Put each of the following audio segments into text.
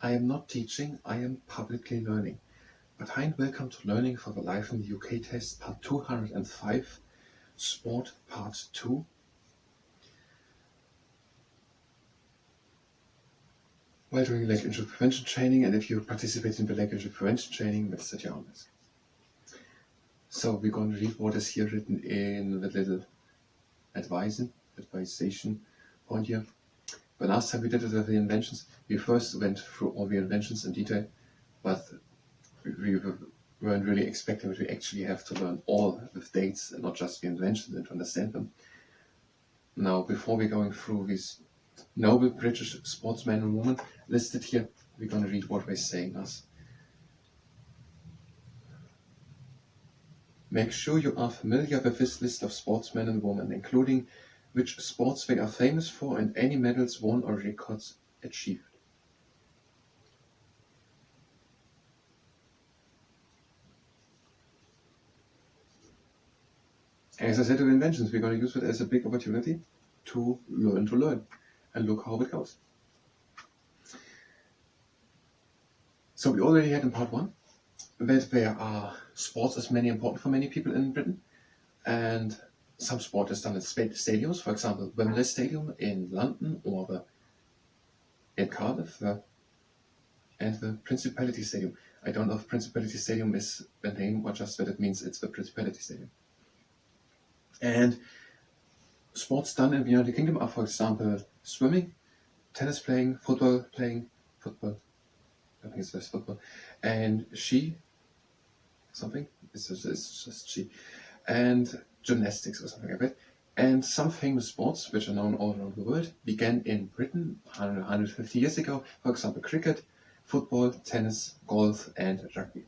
I am not teaching, I am publicly learning. But hi and welcome to Learning for the Life in the UK test part 205, Sport part 2. While doing leg injury prevention training, and if you participate in the leg injury prevention training, let's set your arms. So we're going to read what is here written in the little advisation point here. The last time we did it with the inventions, we first went through all the inventions in detail, but we weren't really expecting that we actually have to learn all the dates and not just the inventions and to understand them. Now, before we're going through these noble British sportsmen and women listed here, we're going to read what they're saying us. Make sure you are familiar with this list of sportsmen and women, including which sports they are famous for and any medals won or records achieved. As I said with inventions, we're going to use it as a big opportunity to learn, and look how it goes. So we already had in part 1 that there are sports as many important for many people in Britain, and some sport is done in stadiums, for example, Wembley Stadium in London or in Cardiff, and the Principality Stadium. I don't know if Principality Stadium is the name or just that it means it's the Principality Stadium. And sports done in the United Kingdom are, for example, swimming, tennis playing, football, I think it's just football, and ski, it's just ski, and gymnastics or something like that. And some famous sports, which are known all around the world, began in Britain 150 years ago, for example, cricket, football, tennis, golf, and rugby.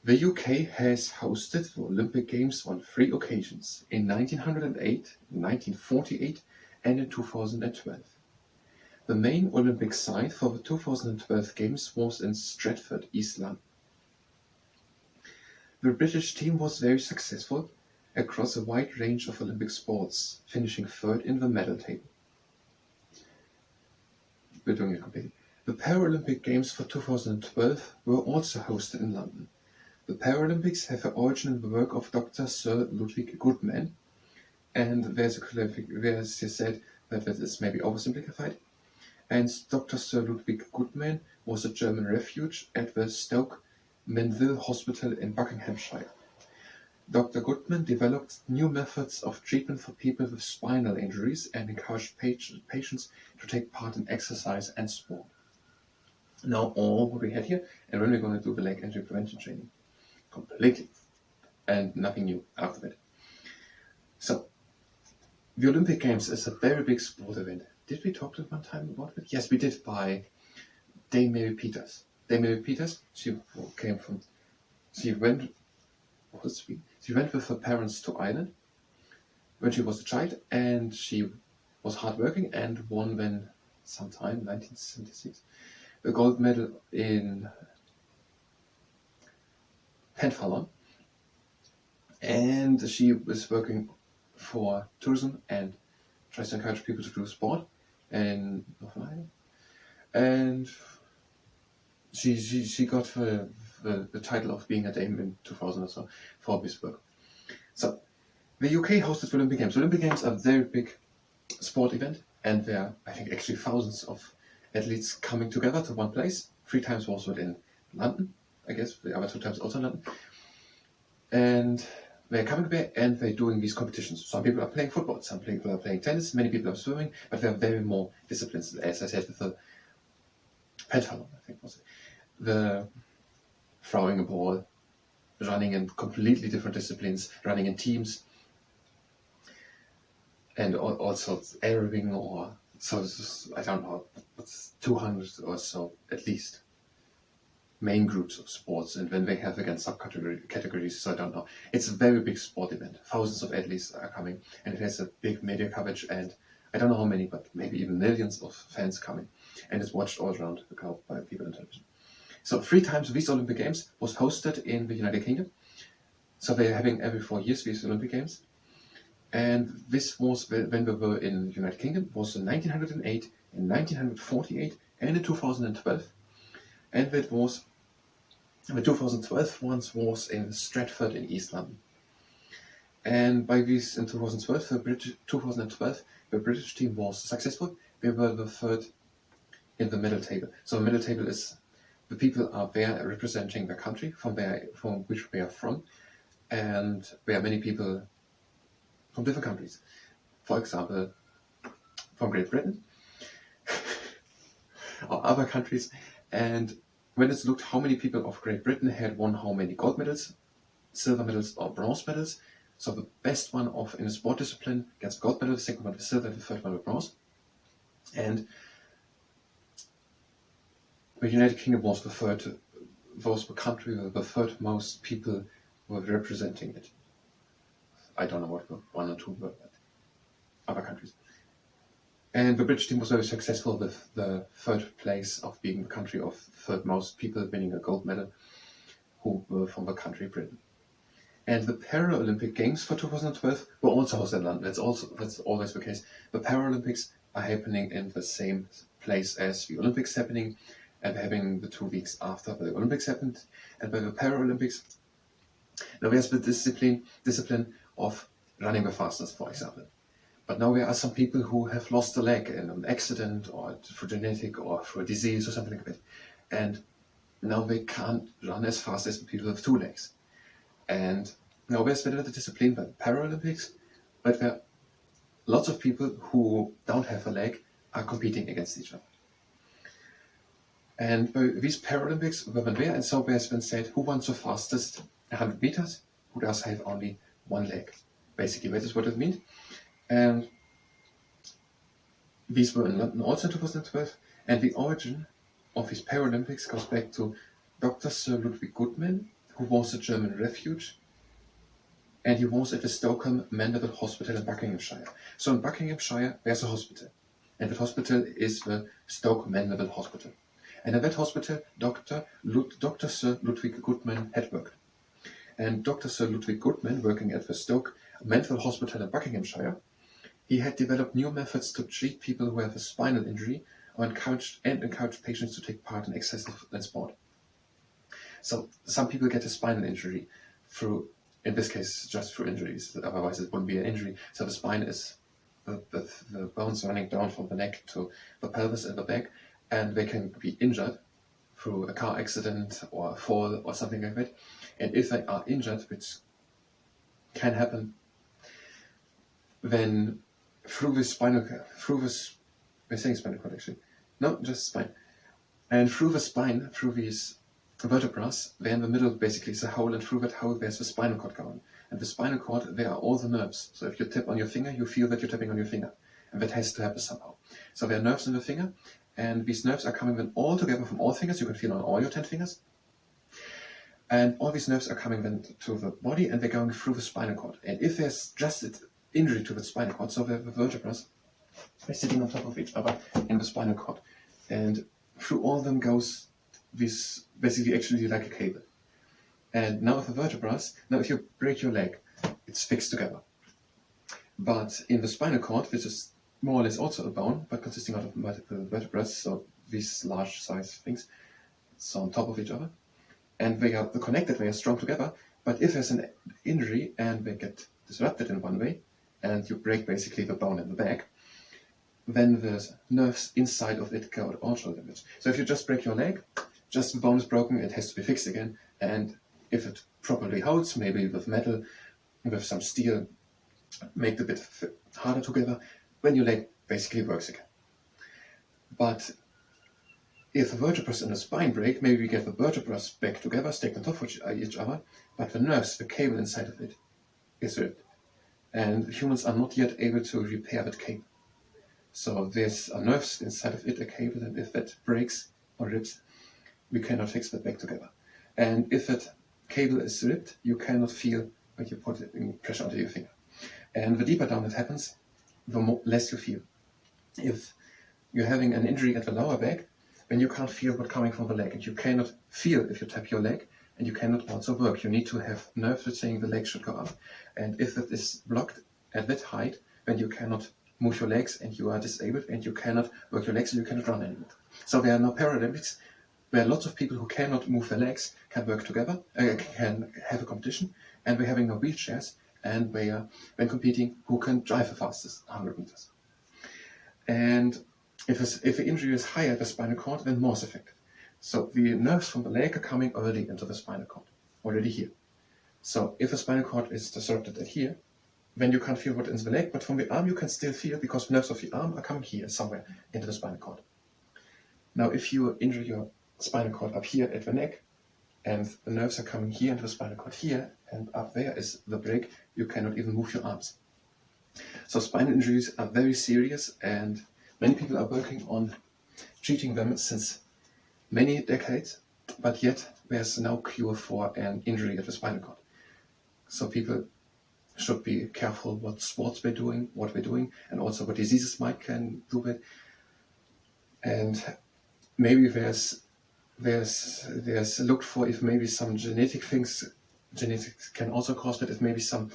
The UK has hosted the Olympic Games on 3 occasions, in 1908, 1948, and in 2012. The main Olympic site for the 2012 Games was in Stratford, East London. The British team was very successful across a wide range of Olympic sports, finishing 3rd in the medal table. We're doing it completely. The Paralympic Games for 2012 were also hosted in London. The Paralympics have an origin in the work of Dr. Sir Ludwig Guttmann, and there's he said that is maybe oversimplified. And Dr. Sir Ludwig Guttmann was a German refuge at the Stoke Mandeville Hospital in Buckinghamshire. Dr. Guttmann developed new methods of treatment for people with spinal injuries and encouraged patients to take part in exercise and sport. Now all what we had here, and then we're going to do the leg injury prevention training. Completely. And nothing new after that. So, the Olympic Games is a very big sport event. Did we talk at one time about it? Yes, we did, by Dame Mary Peters. Dame Mary Peters, she went with her parents to Ireland when she was a child, and she was hardworking and won then sometime 1976 the gold medal in pentathlon, and she was working for tourism and tries to encourage people to do sport in Northern Ireland. And she got the title of being a dame in 2000 or so for this work. So the UK hosted the Olympic Games. The Olympic Games are a very big sport event, and there are, I think, actually thousands of athletes coming together to one place. 3 times was in London, I guess, the other 2 times also in London. And they're coming there and they're doing these competitions. Some people are playing football, some people are playing tennis, many people are swimming, but there are very more disciplines, as I said, with the pentathlon, I think was it. The throwing a ball, running in completely different disciplines, running in teams, and also aerobic, or so I don't know, it's 200 or so at least main groups of sports, and then they have again subcategories, so I don't know. It's a very big sport event. Thousands of athletes are coming, and it has a big media coverage, and I don't know how many, but maybe even millions of fans coming, and it's watched all around the globe by people on television. So 3 times these Olympic Games was hosted in the United Kingdom. So they're having every 4 years these Olympic Games. And this was when we were in the United Kingdom, was in 1908, in 1948, and in 2012. And the 2012 ones was in Stratford in East London. And by this in 2012, the British team was successful. They were the third in the medal table. So the medal table is the people are there representing the country from which they are from, and there are many people from different countries. For example, from Great Britain or other countries. And when it's looked how many people of Great Britain had won how many gold medals, silver medals or bronze medals. So the best one in a sport discipline gets a gold medal, the second one with silver, the third one with bronze. And the United Kingdom was the country with the third most people were representing it. I don't know what one or two were, but other countries. And the British team was very successful with the third place of being the country of third most people winning a gold medal who were from the country Britain. And the Paralympic Games for 2012 were also hosted in London. That's always the case. The Paralympics are happening in the same place as the Olympics happening, and having the 2 weeks after the Olympics happened. And by the Paralympics, now there's the discipline of running the fastest, for example. But now there are some people who have lost a leg in an accident or through genetic or through a disease or something like that. And now they can't run as fast as people with 2 legs. And now there's another discipline by the Paralympics, but there are lots of people who don't have a leg are competing against each other. And by these Paralympics were there, and so there's been said who runs the fastest 100 meters, who does have only 1 leg. Basically, that is what it means. And these were in London also in 2012, and the origin of these Paralympics goes back to Dr. Sir Ludwig Goodman, who was a German refuge, and he was at the Stoke Mandeville Hospital in Buckinghamshire. So in Buckinghamshire, there's a hospital, and that hospital is the Stoke Mandeville Hospital. And in that hospital, Dr. Sir Ludwig Goodman had worked. And Dr. Sir Ludwig Goodman, working at the Stoke Mandeville Hospital in Buckinghamshire, he had developed new methods to treat people who have a spinal injury or encouraged patients to take part in exercise and sport. So some people get a spinal injury through, in this case, just through injuries. Otherwise, it wouldn't be an injury. So the spine is the bones running down from the neck to the pelvis and the back, and they can be injured through a car accident or a fall or something like that. And if they are injured, which can happen, then through the spinal cord actually. No, just spine. And through the spine, through these vertebrae, there in the middle basically is a hole, and through that hole there's the spinal cord going. And the spinal cord, there are all the nerves. So if you tap on your finger, you feel that you're tapping on your finger. And that has to happen somehow. So there are nerves in the finger, and these nerves are coming then all together from all fingers. You can feel on all your 10 fingers. And all these nerves are coming then to the body, and they're going through the spinal cord. And if there's just an injury to the spinal cord, so the vertebrae are sitting on top of each other in the spinal cord. And through all of them goes this, basically actually like a cable. And now the vertebrae, now if you break your leg, it's fixed together. But in the spinal cord, which is more or less also a bone, but consisting of multiple vertebrae, so these large size things, so on top of each other, and they are connected, they are strong together. But if there's an injury and they get disrupted in one way, and you break basically the bone in the back, then the nerves inside of it go also damaged. So if you just break your leg, just the bone is broken, it has to be fixed again, and if it properly holds, maybe with metal, with some steel, make it a bit harder together, then your leg basically works again. But if the vertebrae in the spine break, maybe we get the vertebrae back together, stacked on top of each other, but the nerves, the cable inside of it, is ripped. And humans are not yet able to repair that cable. So there's nerves inside of it, a cable, and if that breaks or rips, we cannot fix that back together. And if that cable is ripped, you cannot feel when you put it in pressure onto your finger. And the deeper down it happens, the less you feel. If you're having an injury at the lower back, then you can't feel what's coming from the leg, and you cannot feel if you tap your leg, and you cannot also work. You need to have nerves that saying the leg should go up. And if it is blocked at that height, then you cannot move your legs, and you are disabled, and you cannot work your legs, and you cannot run anymore. So there are now Paralympics where lots of people who cannot move their legs can work together, can have a competition, and we're having no wheelchairs, and we are, when competing, who can drive the fastest 100 meters. And if the injury is higher at the spinal cord, then more is affected. So the nerves from the leg are coming early into the spinal cord, already here. So if the spinal cord is disrupted at here, then you can't feel what is in the leg, but from the arm you can still feel because the nerves of the arm are coming here somewhere into the spinal cord. Now if you injure your spinal cord up here at the neck, and the nerves are coming here into the spinal cord here, and up there is the break, you cannot even move your arms. So spinal injuries are very serious, and many people are working on treating them since many decades, but yet there's no cure for an injury at the spinal cord. So people should be careful what sports they're doing, what they're doing, and also what diseases might can do it. And maybe there's looked for if maybe some genetic things, genetics can also cause that, if maybe some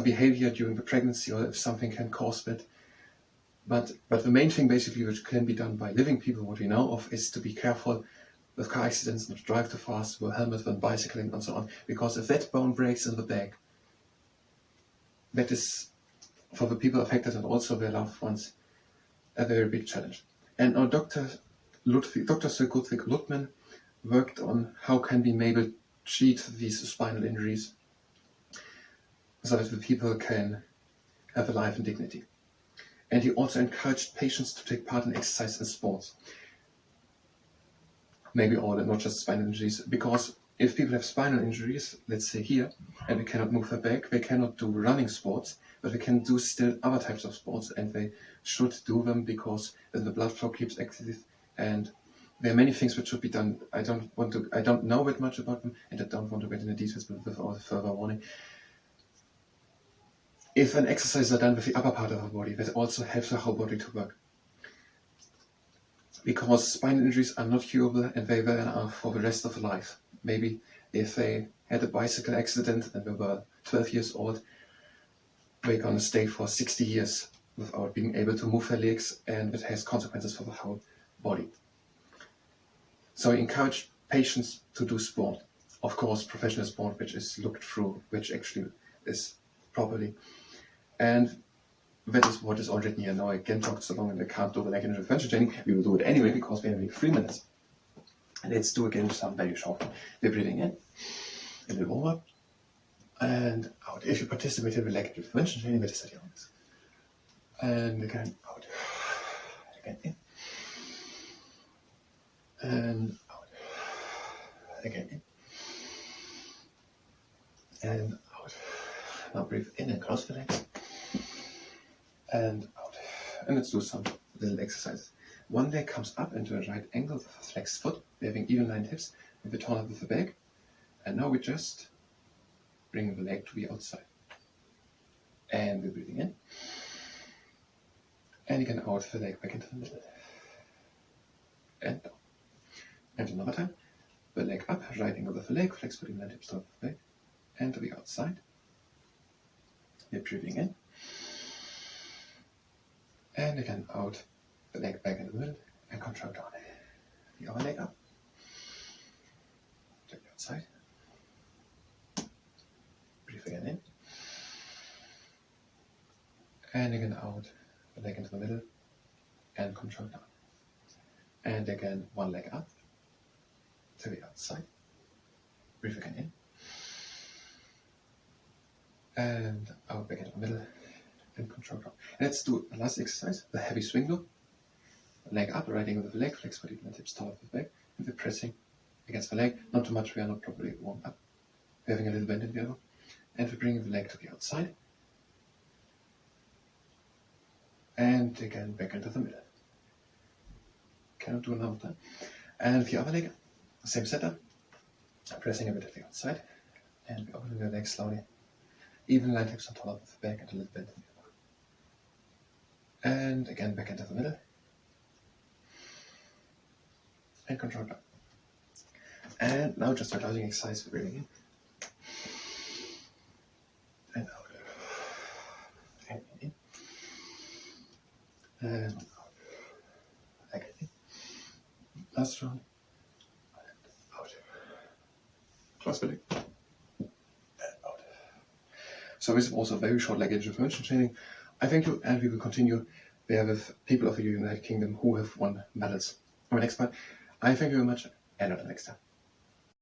behavior during the pregnancy, or if something can cause that. But the main thing basically which can be done by living people, what we know of, is to be careful with car accidents, not to drive too fast, wear helmets when bicycling and so on. Because if that bone breaks in the back, that is, for the people affected and also their loved ones, a very big challenge. And our Dr. Sir Ludwig Luttmann worked on how can we maybe treat these spinal injuries so that the people can have a life and dignity. And he also encouraged patients to take part in exercise and sports. Maybe all, and not just spinal injuries, because if people have spinal injuries, let's say here, and they cannot move their back, they cannot do running sports, but they can do still other types of sports, and they should do them because then the blood flow keeps active, and there are many things which should be done. I don't know that much about them, and I don't want to get into details, but without further warning. If an exercise is done with the upper part of the body, that also helps the whole body to work. Because spinal injuries are not curable, and they are for the rest of life. Maybe if they had a bicycle accident and they were 12 years old, they're going to stay for 60 years without being able to move their legs, and it has consequences for the whole body. So I encourage patients to do sport. Of course, professional sport, which is looked through, which actually is properly. And that is what is already here. Now I can talk so long and I can't do the leg intervention training. We will do it anyway because we have only 3 minutes. Let's do again some very short. We're breathing in, a little over, and out. If you participate in the leg intervention training, that is at your own. And again out. Again in. And out. Again in. And out. Now breathe in and close the legs. And out. And let's do some little exercises. One leg comes up into a right angle with a flexed foot. We're having even lined hips with the taller with the back. And now we just bring the leg to the outside. And we're breathing in. And again out, the leg back into the middle. And down. And another time. The leg up, right angle with the leg, flexed foot, even lined hips, taller with the back. And to the outside. We're breathing in. And again out, the leg back in the middle, and control down. The other leg up, to the outside. Breathe again in. And again out, the leg into the middle, and control down. And again, one leg up, to the outside. Breathe again in. And out, back into the middle, and control down. Let's do the last exercise, the heavy swing loop. Leg up, right angle with the leg, flex body and hips taller with the back, and we're pressing against the leg. Not too much, we are not properly warmed up. We're having a little bend in the elbow. And we're bringing the leg to the outside. And again, back into the middle. Cannot do another time. And the other leg, same setup. Pressing a bit at the outside. And we're opening the leg slowly. Even line hips and taller with the back and a little bend in the elbow. And again, back into the middle. And control down. And now just a closing exercise, we're breathing in. And out. And in. And out. Again in. last round. Out. Close the leg. Out. So this was a very short leg intervention training. I thank you, and we will continue there with people of the United Kingdom who have won medals. On the next part, I thank you very much, and until next time.